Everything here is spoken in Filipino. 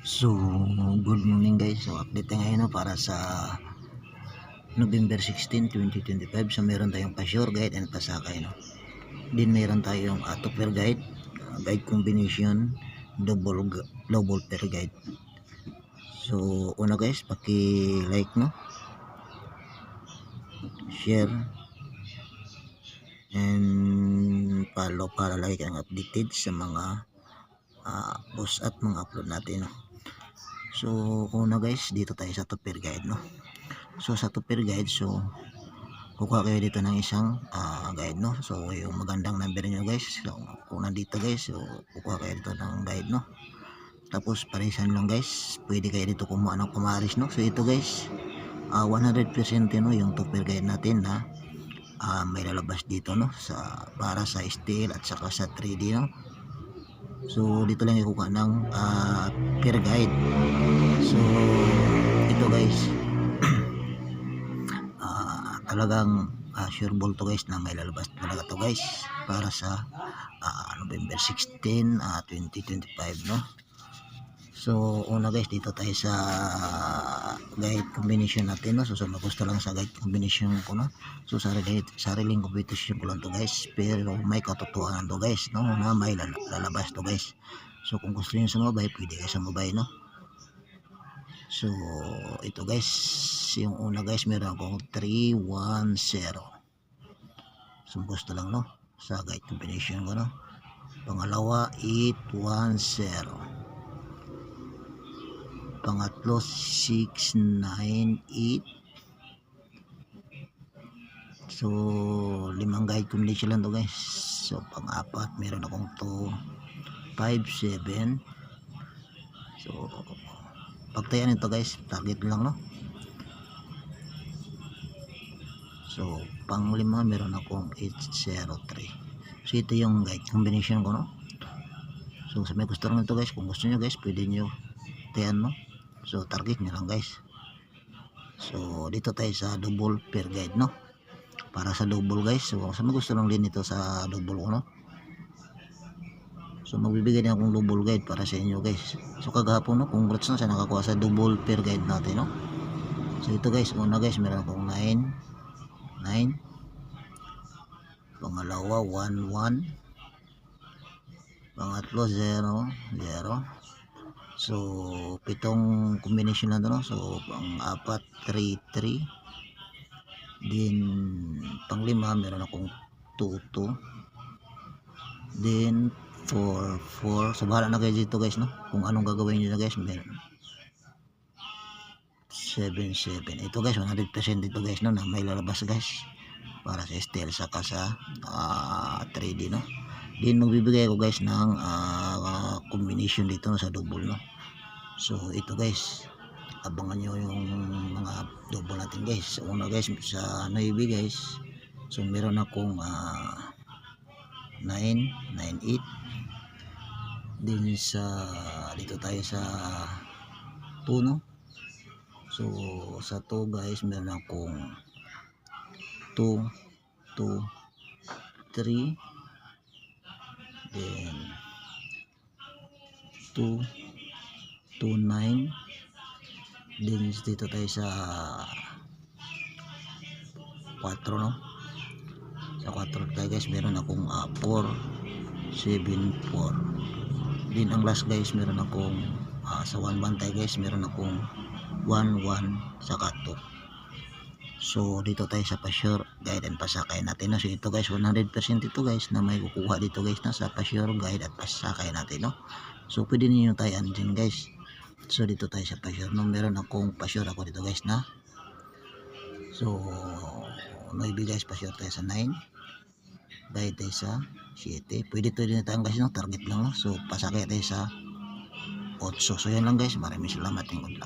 So, good morning guys. So, update tayo ngayon para sa November 16, 2025. So, meron tayong pa-sure guide and pasakay. No? Din meron tayong top pair guide, guide combination, double pair guide. So, una guys, paki-like no, share, and follow para lagi kang updated sa mga post at mga upload natin. No? So, una guys, dito tayo sa top pair guide. No? So, sa top pair guide, so kukuha kayo dito ng isang guide, no. So yung magandang number nyo guys, so kung nandito guys, so kukuha kayo dito ng guide, no. Tapos parisan lang guys, pwede kayo dito kumuha ng kumaris, no. So ito guys, 100% no, yung top pair guide natin na may lalabas dito, no, sa para sa steel at saka sa 3D, no. So dito lang ikukuha ng pair guide. So ito guys, talagang sure ball to guys na may lalabas talaga to guys para sa November 16, 2025, no. So una guys, dito tayo sa guide combination natin, no. So gusto lang sa guide combination ko, no. So sariling competition ko lang to guys, pero may katotohanan to guys, no, na may lalabas to guys. So kung gusto niyo sumabay, pwede kayo sumabay, no. So ito guys, yung una guys, meron akong 310. So gusto lang, no, sa guide combination ko, no. Pangalawa 810. Pangatlo 698. So limang guide combination lang to guys. So pang-apat meron akong 257. So pagtayan nito guys, target lang, no. So pang-lima meron akong 803. So ito yung guide combination ko, no. So sa may gusto lang nito guys, kung gusto nyo guys, pwede nyo tayan, no. So target nyo lang guys. So dito tayo sa double pair guide, no, para sa double guys. So sa may gusto lang din ito sa double ko, no. So magbibigay din akong double guide para sa inyo guys. So kagahapon, no, congrats na sa nakakuha sa double pair guide natin, no. So ito guys, una guys, meron akong 9. Pangalawa 11. Pangatlo 0. So pitong combination na to, no. So pang-apat 3. Din pang-lima meron akong 2. Then 4. So bahala na kayo dito guys, no, kung anong gagawin nyo na guys. Meron 7. Ito guys, 100% dito guys, no, na may lalabas guys para sa steel saka sa 3D, no. Din magbibigay ako guys ng combination dito, no, sa double, no. So ito guys, abangan nyo yung mga double natin guys. So una guys, sa navy guys, so meron akong 998. Din sa dito tayo sa 2, no. So sa 2 guys, meron akong 2, 3. Then 2, 9. Then dito tayo sa 4, no. Sa 4 tayo guys, meron akong 4, 7, 4. Din ang last guys, meron akong sa 1 tayo guys, meron akong 1, saka 2. So dito tayo sa pa-sure guide and pasakay natin, no. So ito guys, 100% ito guys na may kukuha dito guys na sa pa-sure guide at pasakay natin, no. So pwede niyo tayo din guys. So dito tayo sa pa-sure, no, meron akong pa-sure ako dito guys na, so maybe guys, pa-sure tayo sa 9, guide tayo sa 7. Pwede to din tayo guys, no, target lang, no. So pasakay tayo sa 8. So yan lang guys, maraming salamat and good luck.